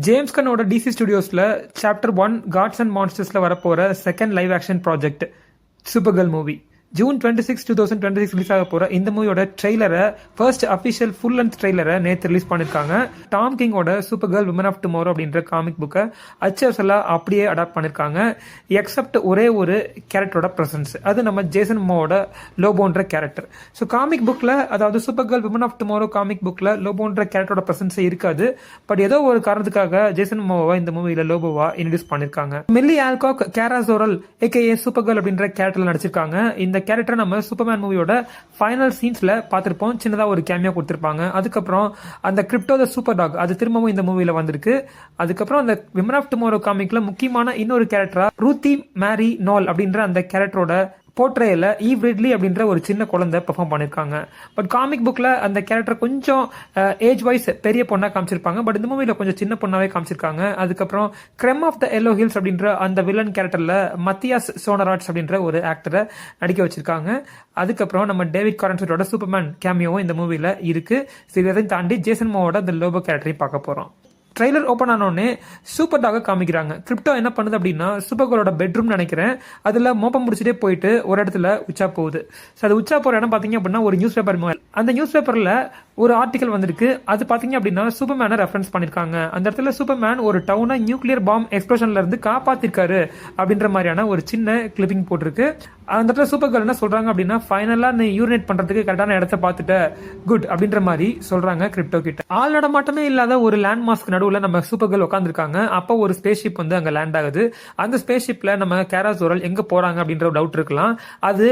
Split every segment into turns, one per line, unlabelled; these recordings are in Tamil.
ஜேம்ஸ் கன்னோட டிசி ஸ்டுடியோஸில் சாப்டர் 1 காட்ஸ் அண்ட் மான்ஸ்டர்ஸில் வரப்போகிற second live action project Supergirl movie June 26, 2026 release ஆக போகிற இந்த மூவியோட ட்ரெய்லரை ஃபர்ஸ்ட் அஃபிஷியல் ஃபுல் லென்த் ட்ரெய்லரை நேற்று ரிலீஸ் பண்ணியிருக்காங்க. டாம் கிங்கோட Supergirl women of tomorrow அப்படின்ற காமிக் புக்கை அச்சர்ஸெல்லாம் அப்படியே அடாப்ட் பண்ணியிருக்காங்க. எக்ஸப்ட் ஒரே ஒரு கேரக்டரோட ப்ரெசன்ஸ், அது நம்ம ஜேசன் மோவோட லோபோன்ற கேரக்டர். ஸோ காமிக் புக்கில், அதாவது Supergirl women of Tomorrow comic புக்கில் லோபோன்ற கேரக்டரோட ப்ரெசன்ஸே இருக்காது. பட் ஏதோ ஒரு காரணத்துக்காக ஜேசன் மோவை இந்த மூவியில் லோபோவா இன்ட்ரடியூஸ் பண்ணியிருக்காங்க. மில்லி ஆல்காக் கேரா ஜோரல் ஏகே சூப்பர் கேர்ள் அப்படின்ற கேரக்டரில் நடிச்சிருக்காங்க. இந்த கேரக்டர் நம்ம சூப்பர்மேன் மூவியோட ஃபைனல் சீன்ஸ்ல பார்த்திருப்போம். சின்னதா ஒரு கேமியோ கொடுத்திருப்பாங்க. அதுக்கப்புறம் அந்த கிரிப்டோ த சூப்பர் டாக் அது திரும்பவும் இந்த மூவில வந்திருக்கு. அதுக்கப்புறம் அந்த விமன் ஆஃப் டுமாரோ காமிக்ல முக்கியமான இன்னொரு கேரக்டரா ரூத்தி மேரி நால் அப்படின்ற அந்த கேரக்டரோட போர்ட்ரேல ஈவ் ரிட்லி அப்படின்ற ஒரு சின்ன குழந்தை பெர்ஃபார்ம் பண்ணியிருக்காங்க. பட் காமிக் புக்ல அந்த கேரக்டர் கொஞ்சம் ஏஜ் வைஸ் பெரிய பொண்ணா காமிச்சிருப்பாங்க. பட் இந்த மூவில கொஞ்சம் சின்ன பொண்ணாவே காமிச்சிருக்காங்க. அதுக்கப்புறம் crème of the Yellow hills அப்படின்ற அந்த வில்லன் கேரக்டர்ல மத்தியாஸ் சோனராட்ஸ் அப்படின்ற ஒரு ஆக்டரை நடிக்க வச்சிருக்காங்க. அதுக்கப்புறம் நம்ம டேவிட் காரன்ஸோட சூப்பர்மேன் கேமியோவும் இந்த மூவில இருக்கு. இதையும் தாண்டி ஜேசன் மோவோட அந்த லோபோ கேரக்டரையும் பார்க்க போறோம். ட்ரெய்லர் ஓப்பன் ஆனோடனே சூப்பர் டாக காமிக்கிறாங்க. கிரிப்டோ என்ன பண்ணுது அப்படின்னா சூப்பர் கேர்ளோட பெட்ரூம் நினைக்கிறேன், அதில் மோப்பம் முடிச்சுட்டே போயிட்டு ஒரு இடத்துல உச்சா போகுது. ஸோ அது உச்சா போகிற இடம் பார்த்தீங்க அப்படின்னா ஒரு நியூஸ் பேப்பர். அந்த நியூஸ் பேப்பரில் ஒரு ஆர்டிகல் வந்திருக்கு. அது பார்த்தீங்க அப்படின்னா சூப்பர்மேனை ரெஃபரன்ஸ் பண்ணியிருக்காங்க. அந்த இடத்துல சூப்பர்மேன் ஒரு டவுனை நியூக்ளியர் பாம் எக்ஸ்ப்ளோஷன்ல இருந்து காப்பாத்திருக்காரு அப்படின்ற மாதிரியான ஒரு சின்ன கிளிப்பிங் போட்டிருக்கு. அந்த இடத்துல சூப்பர் கேர்ள் என்ன சொல்றாங்க அப்படின்னா, ஃபைனலா நீ யூரினேட் பண்றதுக்கு கரெக்டான இடத்த பார்த்துட்ட, குட் அப்படின்ற மாதிரி சொல்றாங்க கிரிப்டோ கிட்ட. ஆள் நடமாட்டமே இல்லாத ஒரு லேண்ட் மாஸ்க் நடுவில் நம்ம சூப்பர் கேர்ள் உட்காந்துருக்காங்க. அப்போ ஒரு ஸ்பேஸ் ஷிப் வந்து அங்கே லேண்ட் ஆகுது. அந்த ஸ்பேஸ் ஷிப்ல நம்ம கேரா ஜோரல் எங்க போறாங்க அப்படின்ற ஒரு டவுட் இருக்கலாம். அது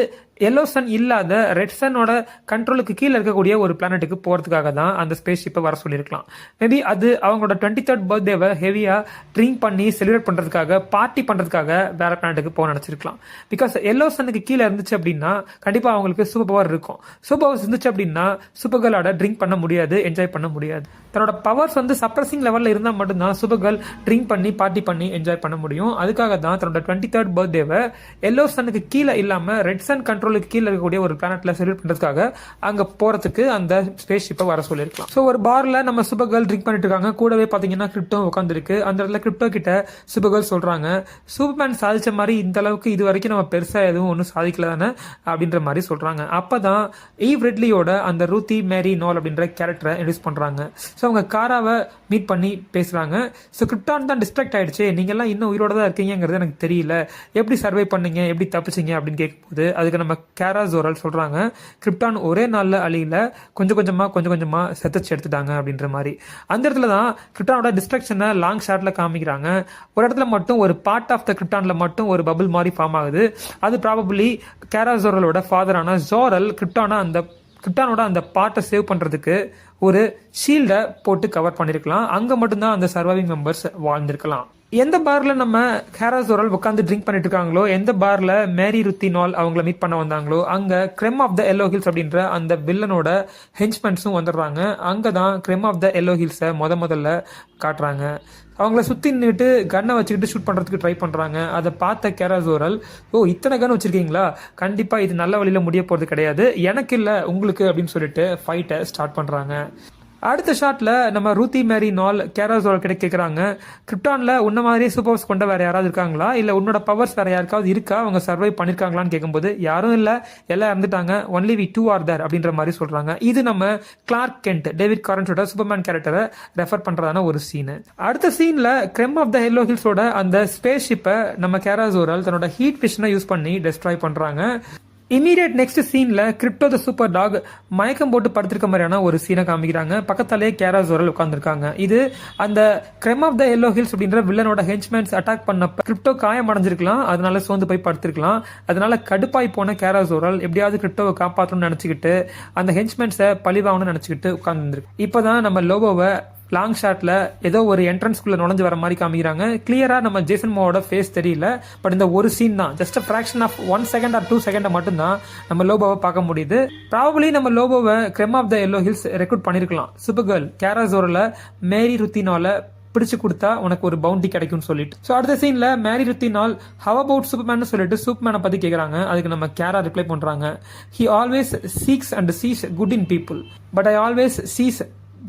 எல்லோ சன் இல்லாத ரெட் சனோட கண்ட்ரோலுக்கு கீழே இருக்கக்கூடிய ஒரு பிளானட்டுக்கு போறதுக்காக தான் அந்த ஸ்பேஸ் ஷிப்பை வர சொல்லியிருக்கலாம். மேபி அது அவங்களோட 23rd பர்த்டேவை ஹெவியா ட்ரிங்க் பண்ணி செலிப்ரேட் பண்றதுக்காக, பார்ட்டி பண்றதுக்காக வேற பிளானட்டுக்கு போக நினைச்சிருக்கலாம். பிகாஸ் எல்லோ சனுக்கு கீழே இருந்துச்சு அப்படின்னா கண்டிப்பா அவங்களுக்கு சூப்பர் பவர் இருக்கும். சூப்பர் பவர்ஸ் இருந்துச்சு அப்படின்னா சூப்பர் கேர்ளோட ட்ரிங்க் பண்ண முடியாது, என்ஜாய் பண்ண முடியாது. தன்னோட பவர்ஸ் வந்து சப்ரஸிங் லெவல்ல இருந்தா மட்டும்தான் சூப்பர் கேர்ள் ட்ரிங்க் பண்ணி பார்ட்டி பண்ணி என்ஜாய் பண்ண முடியும். அதுக்காக தான் தன்னோட 23rd பர்த்டேவை எல்லோ சனுக்கு கீழே இல்லாம ரெட் சன் கண்ட்ரோல் கீழே இருக்கக்கூடிய ஒரு பிளானட்ல செலிப்ரேட் பண்றதுக்காக அங்க போறதுக்கு அந்த ஸ்பேஸ் ஷிப்பை வர சொல்லிருக்கலாம். சோ ஒரு பார்ல நம்ம சூப்பர் கேர்ள் ட்ரிங்க் பண்ணிட்டு இருக்காங்க. கூடவே பாத்தீங்கன்னா கிரிப்டோ உட்காந்துருக்கு. அந்த இடத்துல கிரிப்டோ கிட்ட சூப்பர் கேர்ள் சொல்றாங்க, சூப்பர்மேன் சாதிச்ச மாதிரி இந்த அளவுக்கு இது வரைக்கும் நம்ம பெருசா எதுவும் ஒன்றும் சாதிக்கல தானே அப்படின்ற மாதிரி சொல்றாங்க. அப்பதான் ஈவ் ரிட்லியோட அந்த ரூத்தி மேரி நால் அப்படின்ற கேரக்டரை இன்ட்ரோடியூஸ் பண்றாங்க. ஸோ அவங்க காராவை மீட் பண்ணி பேசுறாங்க. ஸோ கிரிப்டான் தான் டிஸ்ட்ராக்ட் ஆயிடுச்சு, நீங்க எல்லாம் இன்னும் உயிரோட தான் இருக்கீங்கிறது எனக்கு தெரியல, எப்படி சர்வை பண்ணீங்க, எப்படி தப்பிச்சிங்க அப்படின்னு கேட்கும்போது அதுக்கு நம்ம கேரா ஜோரல் சொல்றாங்க, கிரிப்டான் ஒரே நாள்ல அழியில, கொஞ்சம் கொஞ்சமா செத்துச்சு எடுத்துட்டாங்க அப்படின்ற மாதிரி. அந்த இடத்துல தான் கிரிப்டானோட டிஸ்ட்ரக்ஷனை லாங் ஷாட்ல காமிக்கிறாங்க. ஒரு இடத்துல மட்டும் ஒரு பார்ட் ஆஃப் த கிரிப்டான்ல மட்டும் ஒரு பபிள் மாதிரி ஃபார்ம் ஆகுது. அது ப்ராபபிளி கேரா ஜோரலோட ஃபாதரான ஜோரல் கிரிப்டானோட அந்த பார்ட்டை சேவ் பண்றதுக்கு ஒரு ஷீல்டை போட்டு கவர் பண்ணிருக்கலாம். அங்க மட்டும்தான் அந்த சர்வைவிங் மெம்பர்ஸ் வாழ்ந்திருக்கலாம். எந்த பார்ல நம்ம கேரா ஜோரல் உட்காந்து ட்ரிங்க் பண்ணிட்டு இருக்காங்களோ, எந்த பார்ல மேரி ருத்தி நால் அவங்கள மீட் பண்ண வந்தாங்களோ, அங்க crème of the Yellow hills அப்படின்ற அந்த வில்லனோட ஹென்ச்மென்ஸும் வந்துடுறாங்க. அங்கதான் கிரெம் ஆஃப் த எல்லோ ஹில்ஸை முதல்ல காட்டுறாங்க. அவங்கள சுத்தி நின்றுட்டு கன்னை வச்சுக்கிட்டு ஷூட் பண்றதுக்கு ட்ரை பண்றாங்க. அதை பார்த்த கேரா ஜோரல், ஓ இத்தனை கன் வச்சிருக்கீங்களா, கண்டிப்பா இது நல்ல வழியில முடிய போறது கிடையாது, எனக்கு இல்ல உங்களுக்கு அப்படின்னு சொல்லிட்டு ஃபைட்டை ஸ்டார்ட் பண்றாங்க. அடுத்த ஷாட்ல நம்ம ரூத்தி மேரி நால் கேரா ஜோரல் கிட்ட கேட்கறாங்க, கிரிப்டான்ல உன்ன மாதிரியே சூப்பர் பவர்ஸ் கொண்ட வேற யாராவது இருக்காங்களா, இல்ல உன்னோட பவர்ஸ் வேற யாருக்காவது இருக்கா, அவங்க சர்வை பண்ணிருக்காங்களான்னு கேட்கும்போது யாரும் இல்ல, எல்லாம் இறந்துட்டாங்க, only we two are there அப்படின்ற மாதிரி சொல்றாங்க. இது நம்ம கிளார்க் கென்ட் டேவிட் காரன்ஸோட சூப்பர்மேன் கேரக்டரை ரெஃபர் பண்றதான ஒரு சீன். அடுத்த சீன்ல கிரெம் ஆஃப் த எல்லோ ஹில்ஸோட அந்த ஸ்பேஸ் ஷிப்பை நம்ம கேரா ஜோரல் தன்னோட ஹீட் விஷனை யூஸ் பண்ணி டெஸ்ட்ராய் பண்றாங்க. இமீடியட் நெக்ஸ்ட் சீன்ல கிரிப்டோ த சூப்பர் டாக் மயக்கம் போட்டு படுத்திருக்க மாதிரியான ஒரு சீனை காமிக்கிறாங்க. பக்கத்தாலே கேரா ஜோரல் உட்காந்துருக்காங்க. இது அந்த crème of the Yellow hills அப்படின்ற வில்லனோட ஹென்ச்மேன்ஸ் அட்டாக் பண்ணப்ப கிரிப்டோ காயம் அடைஞ்சிருக்கலாம், அதனால சோர்ந்து போய் படுத்திருக்கலாம். அதனால கடுப்பாய் போன கேரா ஜோரல் எப்படியாவது கிரிப்டோவை காப்பாற்றணும்னு நினைச்சுக்கிட்டு அந்த ஹென்ச்மேன்ஸை பழிவாகணும்னு நினைச்சுக்கிட்டு உட்கார்ந்துருக்கு. இப்பதான் நம்ம லோபோவை லாங் ஷாட்ல ஏதோ ஒரு என்ட்ரன்ஸ்குள்ள நுழைஞ்சு வர மாதிரி காமிக்கிறாங்க. கிளியரா நம்ம ஜேசன் மோவோட ஃபேஸ் தெரியல. பட் இந்த ஒரு சீன் தான், just fraction of 1 second or 2 second மட்டும்தான் நம்ம லோபோவை பார்க்க முடியுது. ப்ராபபிலி நம்ம லோபோவை Krem of the Yellow Hills recruit பண்ணிருக்கலாம். Supergirl Kara Zor El Mary ருத்தினால பிடிச்சு கொடுத்தா உனக்கு ஒரு பவுண்டி கிடைக்கும்னு சொல்லிட்டு. ஸோ அடுத்த சீன்ல மேரி ருத்தினால் ஹவ் அபவுட் சூப்பர்மேன் சொல்லிட்டு சூப்பர்மேனை பத்தி கேட்கறாங்க. அதுக்கு நம்ம கேரா ரிப்ளை பண்றாங்க, he always seeks and sees good in people, but I always sees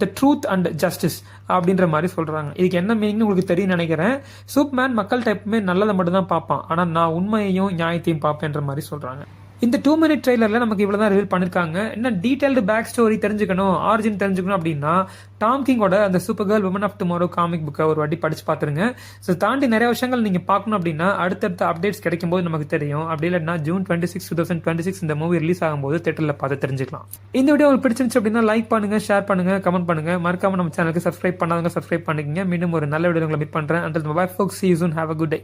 the truth and justice அப்படின்ற மாதிரி சொல்கிறாங்க. இதுக்கு என்ன மீனிங்னு உங்களுக்கு தெரியும் நினைக்கிறேன். சூப்பர்மேன் மக்கள்கிட்ட எப்பவுமே நல்லதை மட்டும் தான் பார்ப்பான், ஆனால் நான் உண்மையையும் நியாயத்தையும் பார்ப்பேன்ற மாதிரி சொல்கிறாங்க. இந்த 2 minute ட்ரெய்லரில் நமக்கு இவ்வளோ தான் ரிவீல் பண்ணியிருக்காங்க. என்ன டீட்டெயில்டு பேக் ஸ்டோரி தெரிஞ்சுக்கணும், ஆரிஜின் தெரிஞ்சுக்கணும் அப்படின்னா டாம் கிங்கோட அந்த Supergirl women of Tomorrow comic புக்கை ஒரு வாட்டி படிச்சு பார்த்துருங்க. ஸோ தாண்டி நிறைய விஷயங்கள் நீங்கள் பார்க்கணும் அப்படின்னா அடுத்தடுத்த அப்டேட்ஸ் கிடைக்கும் போது நமக்கு தெரியும். அப்படி இல்லைன்னா June 26, 2026 இந்த மூவி ரிலீஸ் ஆகும்போது தேட்டரில் பார்த்து தெரிஞ்சுக்கலாம். இந்த வீடியோ உங்களுக்கு பிடிச்சிருந்துச்சு அப்படின்னா லைக் பண்ணுங்க, ஷேர் பண்ணுங்க, கமெண்ட் பண்ணுங்க. மறக்காம நம்ம சேனலுக்கு சப்ஸ்கிரைப் பண்ணாதவங்க சப்ஸ்கிரைப் பண்ணிக்கங்க. மீண்டும் ஒரு நல்ல வீடியோ உங்களை மீட் பண்ணுறேன். Until bye folks, see you soon, have a good day.